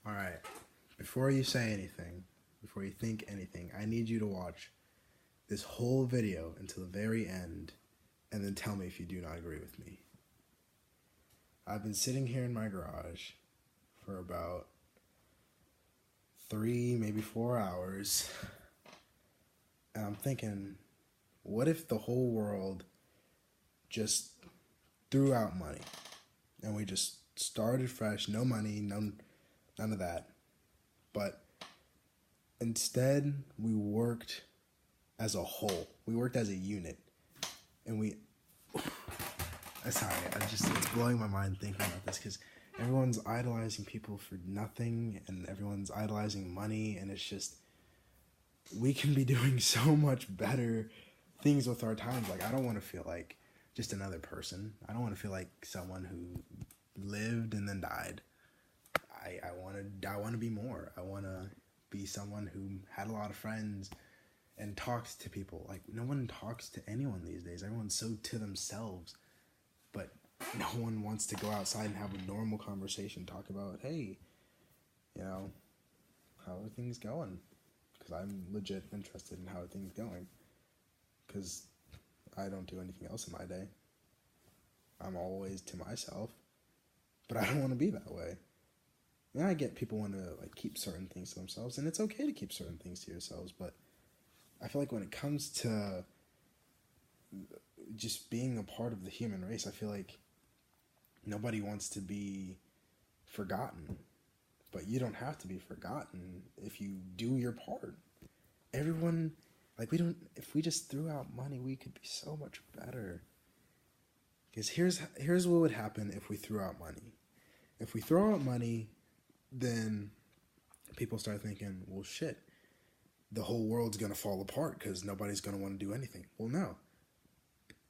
All right. Before you say anything, before you think anything, I need you to watch this whole video until the very end and then tell me if you do not agree with me. I've been sitting here in my garage for about 3, maybe 4 hours, and I'm thinking, what if the whole world just threw out money and we just started fresh, no money, none of that, but instead we worked as a whole, we worked as a unit, and we sorry, it's blowing my mind thinking about this, because everyone's idolizing people for nothing and everyone's idolizing money, and it's just, we can be doing so much better things with our times. Like, I don't want to feel like just another person. I don't want to feel like someone who lived and then died. I want to be more. I want to be someone who had a lot of friends and talks to people. Like, no one talks to anyone these days. Everyone's so to themselves. But no one wants to go outside and have a normal conversation. Talk about, hey, how are things going? Because I'm legit interested in how are things going. Because I don't do anything else in my day. I'm always to myself. But I don't want to be that way. And I get people want to keep certain things to themselves, and it's okay to keep certain things to yourselves, but I feel like when it comes to just being a part of the human race, I feel like nobody wants to be forgotten. But you don't have to be forgotten if you do your part. Everyone, if we just threw out money, we could be so much better. Because here's what would happen if we threw out money. If we throw out money, then people start thinking, well, shit, the whole world's going to fall apart because nobody's going to want to do anything. Well, no.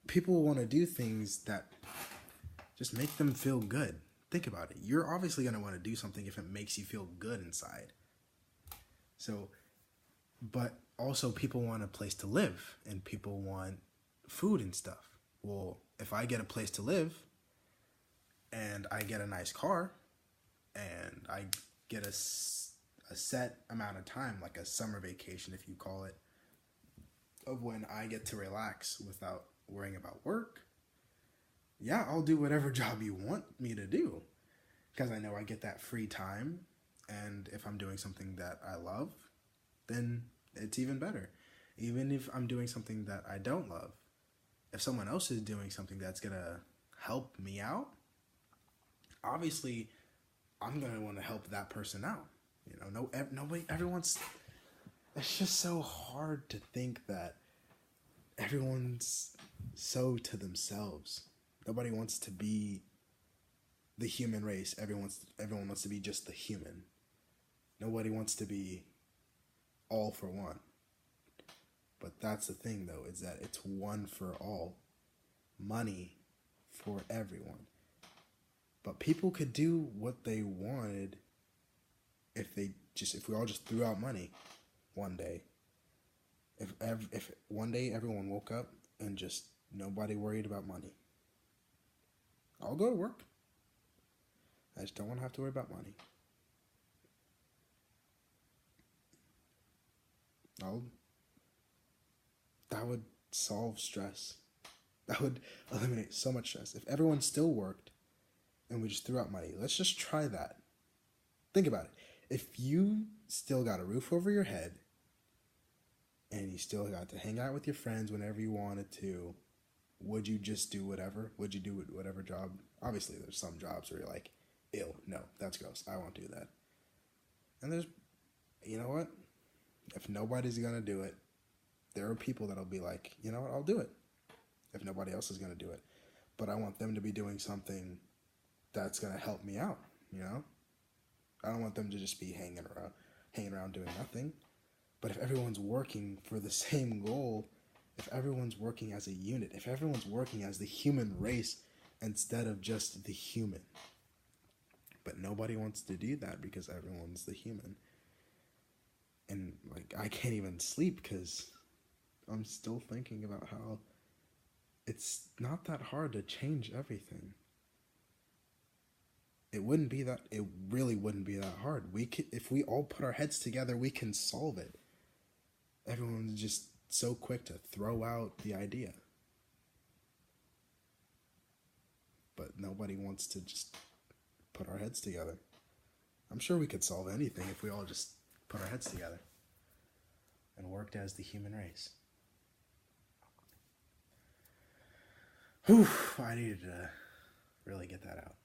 People want to do things that just make them feel good. Think about it. You're obviously going to want to do something if it makes you feel good inside. So, but also people want a place to live and people want food and stuff. Well, if I get a place to live and I get a nice car and I get a set amount of time, like a summer vacation, if you call it, of when I get to relax without worrying about work, yeah, I'll do whatever job you want me to do, because I know I get that free time, and if I'm doing something that I love, then it's even better. Even if I'm doing something that I don't love, if someone else is doing something that's gonna help me out, obviously I'm gonna want to help that person out. Nobody, everyone's. It's just so hard to think that everyone's so to themselves. Nobody wants to be the human race. Everyone wants to be just the human. Nobody wants to be all for one. But that's the thing, though, is that it's one for all. Money for everyone. But people could do what they wanted if we all just threw out money one day. If one day everyone woke up and just nobody worried about money. I'll go to work. I just don't want to have to worry about money. That would solve stress. That would eliminate so much stress. If everyone still worked and we just threw out money, let's just try that. Think about it. If you still got a roof over your head and you still got to hang out with your friends whenever you wanted to, would you just do whatever? Would you do whatever job? Obviously, there's some jobs where you're like, ew, no, that's gross. I won't do that. And there's, you know what? If nobody's going to do it, there are people that'll be like, you know what, I'll do it. If nobody else is going to do it. But I want them to be doing something that's going to help me out, I don't want them to just be hanging around doing nothing. But if everyone's working for the same goal, if everyone's working as a unit, if everyone's working as the human race instead of just the human. But nobody wants to do that because everyone's the human. And I can't even sleep because I'm still thinking about how it's not that hard to change everything. It wouldn't be that. It really wouldn't be that hard. We could, if we all put our heads together, we can solve it. Everyone's just so quick to throw out the idea, but nobody wants to just put our heads together. I'm sure we could solve anything if we all just put our heads together and worked as the human race. Whew, I needed to really get that out.